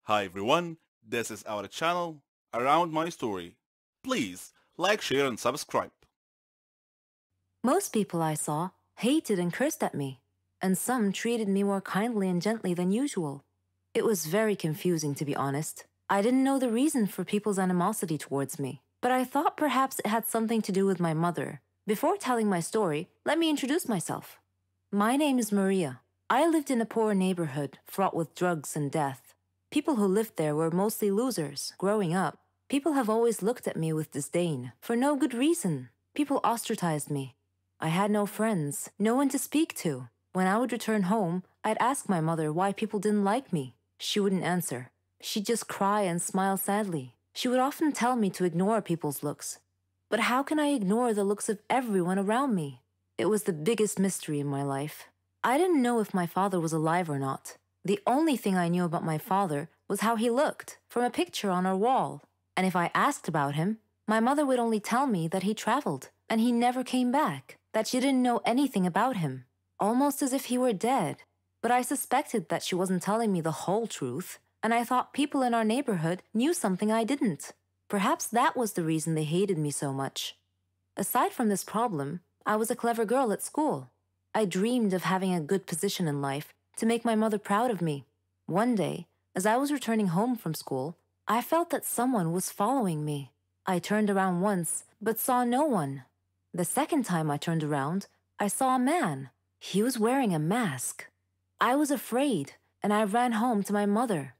Hi everyone, this is our channel Around My Story. Please like, share and subscribe. Most people I saw hated and cursed at me, and some treated me more kindly and gently than usual. It was very confusing, to be honest. I didn't know the reason for people's animosity towards me, but I thought perhaps it had something to do with my mother. Before telling my story, let me introduce myself. My name is Maria. I lived in a poor neighborhood fraught with drugs and death. People who lived there were mostly losers. Growing up, people have always looked at me with disdain, for no good reason. People ostracized me. I had no friends, no one to speak to. When I would return home, I'd ask my mother why people didn't like me. She wouldn't answer. She'd just cry and smile sadly. She would often tell me to ignore people's looks. But how can I ignore the looks of everyone around me? It was the biggest mystery in my life. I didn't know if my father was alive or not. The only thing I knew about my father was how he looked, from a picture on our wall. And if I asked about him, my mother would only tell me that he traveled, and he never came back, that she didn't know anything about him, almost as if he were dead. But I suspected that she wasn't telling me the whole truth, and I thought people in our neighborhood knew something I didn't. Perhaps that was the reason they hated me so much. Aside from this problem, I was a clever girl at school. I dreamed of having a good position in life to make my mother proud of me. One day, as I was returning home from school, I felt that someone was following me. I turned around once, but saw no one. The second time I turned around, I saw a man. He was wearing a mask. I was afraid, and I ran home to my mother.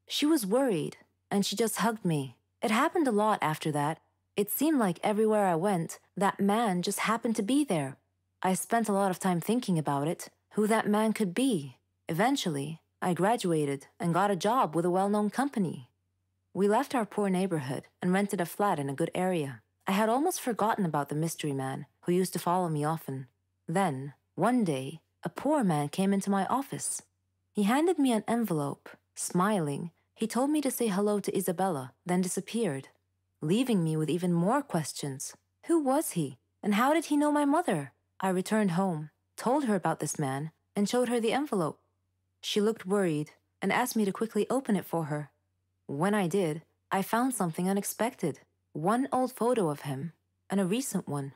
She was worried, and she just hugged me. It happened a lot after that. It seemed like everywhere I went, that man just happened to be there. I spent a lot of time thinking about it, who that man could be. Eventually, I graduated and got a job with a well-known company. We left our poor neighborhood and rented a flat in a good area. I had almost forgotten about the mystery man who used to follow me often. Then, one day, a poor man came into my office. He handed me an envelope. Smiling, he told me to say hello to Isabella, then disappeared, leaving me with even more questions. Who was he, and how did he know my mother? I returned home, told her about this man, and showed her the envelope. She looked worried and asked me to quickly open it for her. When I did, I found something unexpected. One old photo of him, and a recent one.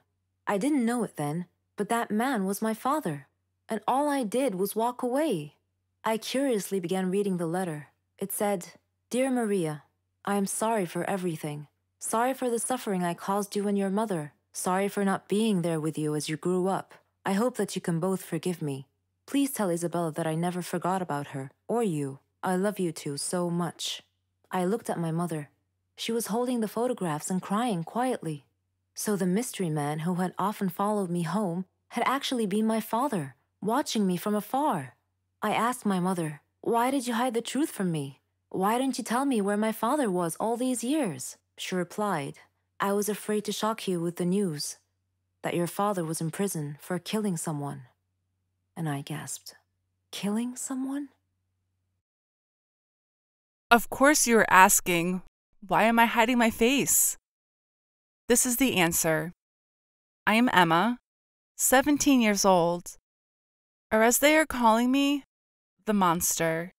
I didn't know it then, but that man was my father, and all I did was walk away. I curiously began reading the letter. It said, "Dear Maria, I am sorry for everything. Sorry for the suffering I caused you and your mother. Sorry for not being there with you as you grew up. I hope that you can both forgive me. Please tell Isabella that I never forgot about her, or you. I love you two so much." I looked at my mother. She was holding the photographs and crying quietly. So the mystery man who had often followed me home had actually been my father, watching me from afar. I asked my mother, "Why did you hide the truth from me? Why didn't you tell me where my father was all these years?" She replied, "I was afraid to shock you with the news that your father was in prison for killing someone." And I gasped, "Killing someone?" Of course, you are asking, why am I hiding my face? This is the answer. I am Emma, 17 years old, or as they are calling me, the monster,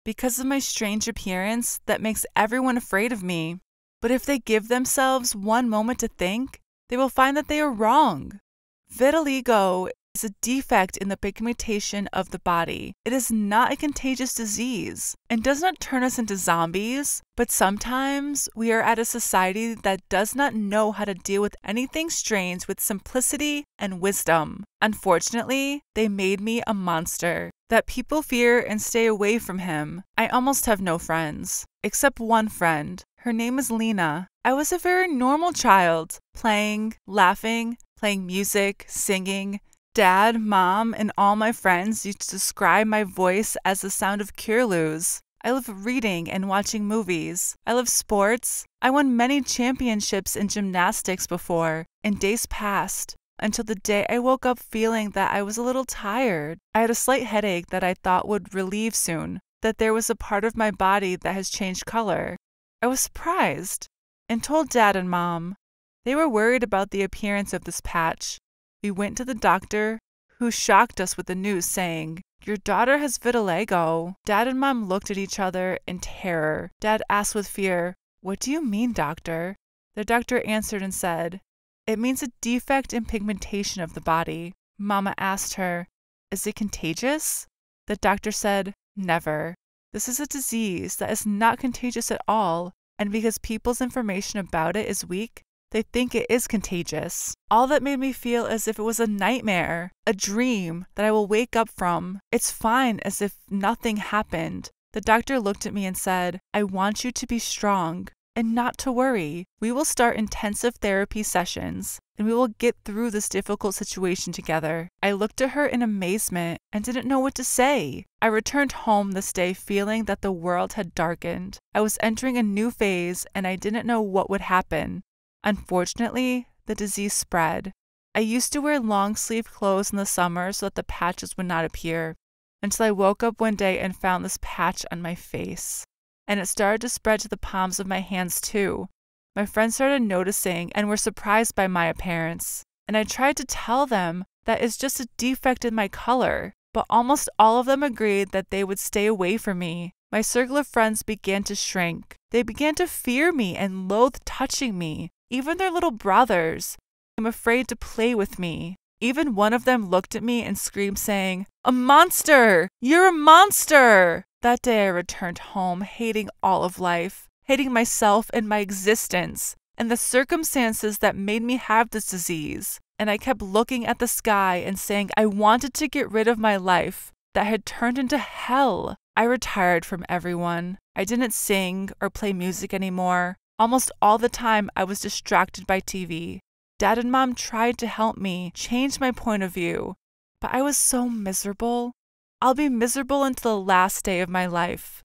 because of my strange appearance that makes everyone afraid of me. But if they give themselves one moment to think, they will find that they are wrong. Vitiligo is a defect in the pigmentation of the body. It is not a contagious disease and does not turn us into zombies, but sometimes we are at a society that does not know how to deal with anything strange with simplicity and wisdom. Unfortunately, they made me a monster that people fear and stay away from him. I almost have no friends, except one friend. Her name is Lena. I was a very normal child, playing, laughing, playing music, singing. Dad, Mom, and all my friends used to describe my voice as the sound of curlews. I love reading and watching movies. I love sports. I won many championships in gymnastics before, and days passed until the day I woke up feeling that I was a little tired. I had a slight headache that I thought would relieve soon, that there was a part of my body that has changed color. I was surprised and told Dad and Mom. They were worried about the appearance of this patch. We went to the doctor, who shocked us with the news saying, "Your daughter has vitiligo." Dad and Mom looked at each other in terror. Dad asked with fear, "What do you mean, doctor?" The doctor answered and said, "It means a defect in pigmentation of the body." Mama asked her, "Is it contagious?" The doctor said, "Never. This is a disease that is not contagious at all, and because people's information about it is weak, they think it is contagious." All that made me feel as if it was a nightmare, a dream that I will wake up from. It's fine, as if nothing happened. The doctor looked at me and said, "I want you to be strong and not to worry. We will start intensive therapy sessions, and we will get through this difficult situation together." I looked at her in amazement and didn't know what to say. I returned home this day feeling that the world had darkened. I was entering a new phase, and I didn't know what would happen. Unfortunately, the disease spread. I used to wear long-sleeve clothes in the summer so that the patches would not appear, until I woke up one day and found this patch on my face. And it started to spread to the palms of my hands too. My friends started noticing and were surprised by my appearance. And I tried to tell them that it's just a defect in my color, but almost all of them agreed that they would stay away from me. My circle of friends began to shrink. They began to fear me and loathe touching me. Even their little brothers became afraid to play with me. Even one of them looked at me and screamed, saying, "A monster! You're a monster!" That day I returned home hating all of life, hating myself and my existence, and the circumstances that made me have this disease. And I kept looking at the sky and saying I wanted to get rid of my life that had turned into hell. I retired from everyone. I didn't sing or play music anymore. Almost all the time I was distracted by TV. Dad and Mom tried to help me change my point of view, but I was so miserable. I'll be miserable until the last day of my life.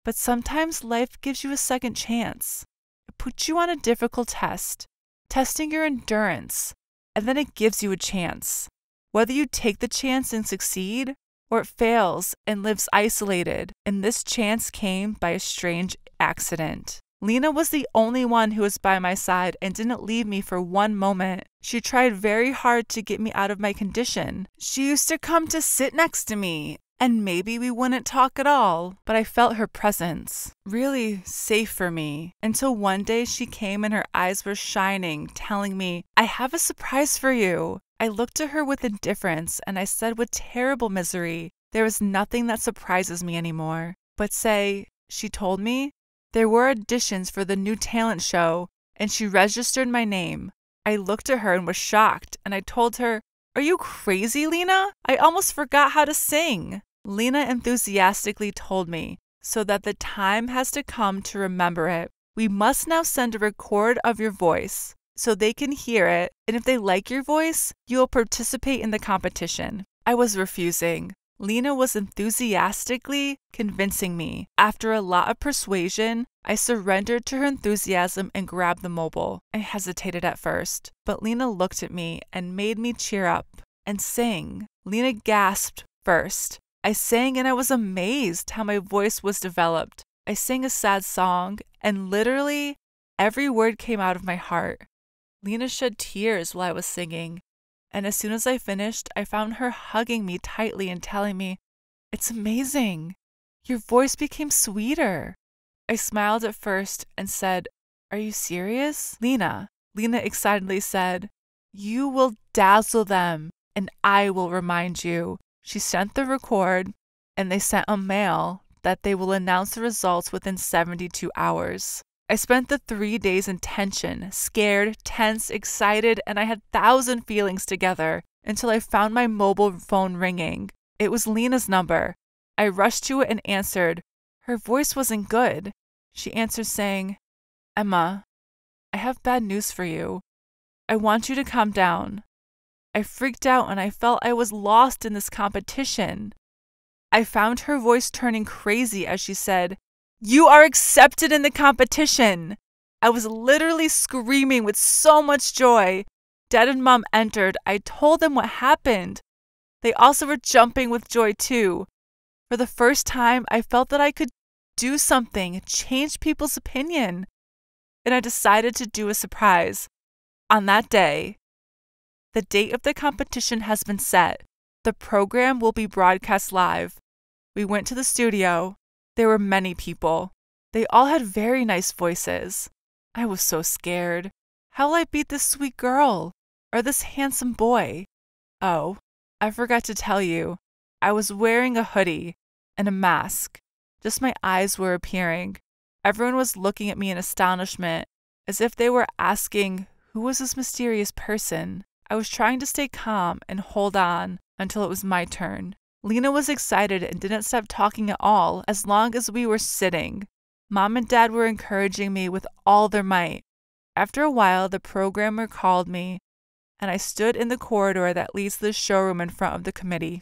But sometimes life gives you a second chance. It puts you on a difficult test, testing your endurance, and then it gives you a chance. Whether you take the chance and succeed, or it fails and lives isolated, and this chance came by a strange accident. Lena was the only one who was by my side and didn't leave me for one moment. She tried very hard to get me out of my condition. She used to come to sit next to me, and maybe we wouldn't talk at all, but I felt her presence, really safe for me, until one day she came and her eyes were shining, telling me, "I have a surprise for you." I looked at her with indifference, and I said with terrible misery, "There is nothing that surprises me anymore." But say, she told me, there were auditions for the new talent show, and she registered my name. I looked at her and was shocked, and I told her, "Are you crazy, Lena? I almost forgot how to sing." Lena enthusiastically told me, "So that the time has to come to remember it. We must now send a record of your voice, so they can hear it, and if they like your voice, you will participate in the competition." I was refusing. Lena was enthusiastically convincing me. After a lot of persuasion, I surrendered to her enthusiasm and grabbed the mobile. I hesitated at first, but Lena looked at me and made me cheer up and sing. Lena gasped first. I sang and I was amazed how my voice was developed. I sang a sad song and literally every word came out of my heart. Lena shed tears while I was singing. And as soon as I finished, I found her hugging me tightly and telling me, "It's amazing. Your voice became sweeter." I smiled at first and said, "Are you serious, Lena?" Lena excitedly said, "You will dazzle them, and I will remind you." She sent the record, and they sent a mail that they will announce the results within 72 hours. I spent the 3 days in tension, scared, tense, excited, and I had 1,000 feelings together until I found my mobile phone ringing. It was Lena's number. I rushed to it and answered. Her voice wasn't good. She answered saying, "Emma, I have bad news for you. I want you to calm down." I freaked out and I felt I was lost in this competition. I found her voice turning crazy as she said, "You are accepted in the competition." I was literally screaming with so much joy. Dad and Mom entered. I told them what happened. They also were jumping with joy too. For the first time, I felt that I could do something, change people's opinion. And I decided to do a surprise. On that day, the date of the competition has been set. The program will be broadcast live. We went to the studio. There were many people. They all had very nice voices. I was so scared. How will I beat this sweet girl? Or this handsome boy? Oh, I forgot to tell you. I was wearing a hoodie and a mask. Just my eyes were appearing. Everyone was looking at me in astonishment, as if they were asking, who was this mysterious person? I was trying to stay calm and hold on until it was my turn. Lena was excited and didn't stop talking at all as long as we were sitting. Mom and Dad were encouraging me with all their might. After a while, the programmer called me, and I stood in the corridor that leads to the showroom in front of the committee.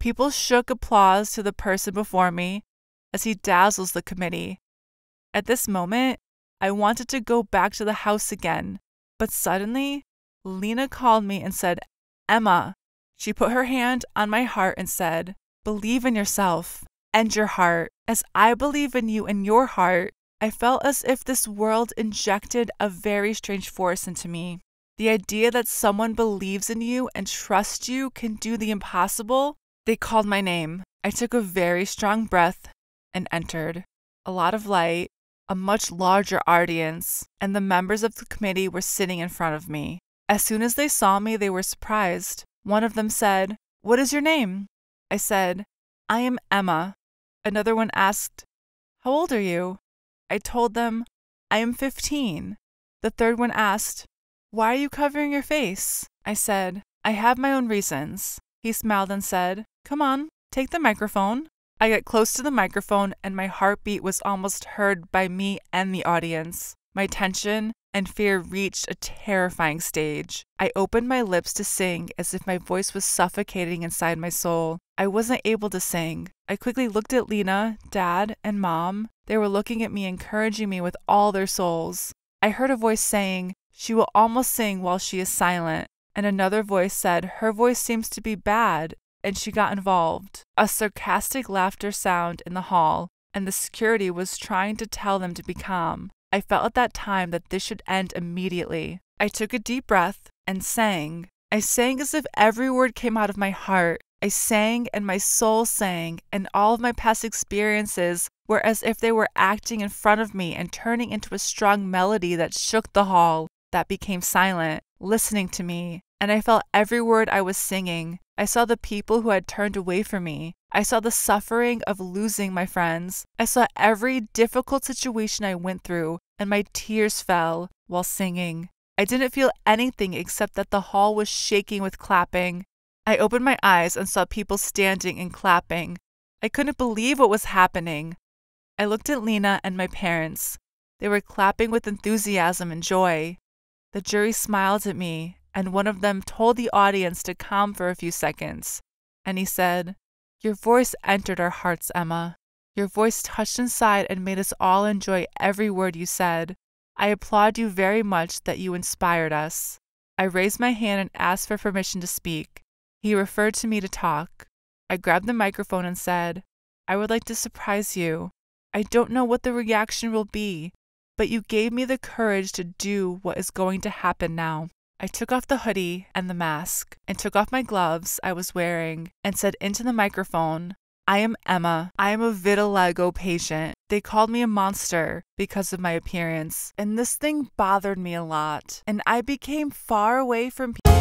People shook applause to the person before me as he dazzles the committee. At this moment, I wanted to go back to the house again, but suddenly, Lena called me and said, "Emma." She put her hand on my heart and said, "Believe in yourself and your heart. As I believe in you and your heart." I felt as if this world injected a very strange force into me. The idea that someone believes in you and trusts you can do the impossible. They called my name. I took a very strong breath and entered. A lot of light, a much larger audience, and the members of the committee were sitting in front of me. As soon as they saw me, they were surprised. One of them said, "What is your name?" I said, "I am Emma." Another one asked, "How old are you?" I told them, "I am 15. The third one asked, "Why are you covering your face?" I said, "I have my own reasons." He smiled and said, "Come on, take the microphone." I got close to the microphone and my heartbeat was almost heard by me and the audience. My tension and fear reached a terrifying stage. I opened my lips to sing as if my voice was suffocating inside my soul. I wasn't able to sing. I quickly looked at Lena, Dad, and Mom. They were looking at me, encouraging me with all their souls. I heard a voice saying, "She will almost sing while she is silent." And another voice said, "Her voice seems to be bad," and she got involved. A sarcastic laughter sounded in the hall, and the security was trying to tell them to be calm. I felt at that time that this should end immediately. I took a deep breath and sang. I sang as if every word came out of my heart. I sang and my soul sang, and all of my past experiences were as if they were acting in front of me and turning into a strong melody that shook the hall, that became silent, listening to me. And I felt every word I was singing. I saw the people who had turned away from me. I saw the suffering of losing my friends. I saw every difficult situation I went through, and my tears fell while singing. I didn't feel anything except that the hall was shaking with clapping. I opened my eyes and saw people standing and clapping. I couldn't believe what was happening. I looked at Lena and my parents. They were clapping with enthusiasm and joy. The jury smiled at me, and one of them told the audience to calm for a few seconds. And he said, "Your voice entered our hearts, Emma. Your voice touched inside and made us all enjoy every word you said. I applaud you very much that you inspired us." I raised my hand and asked for permission to speak. He referred to me to talk. I grabbed the microphone and said, "I would like to surprise you. I don't know what the reaction will be, but you gave me the courage to do what is going to happen now." I took off the hoodie and the mask and took off my gloves I was wearing and said into the microphone, "I am Emma. I am a vitiligo patient. They called me a monster because of my appearance, and this thing bothered me a lot, and I became far away from people."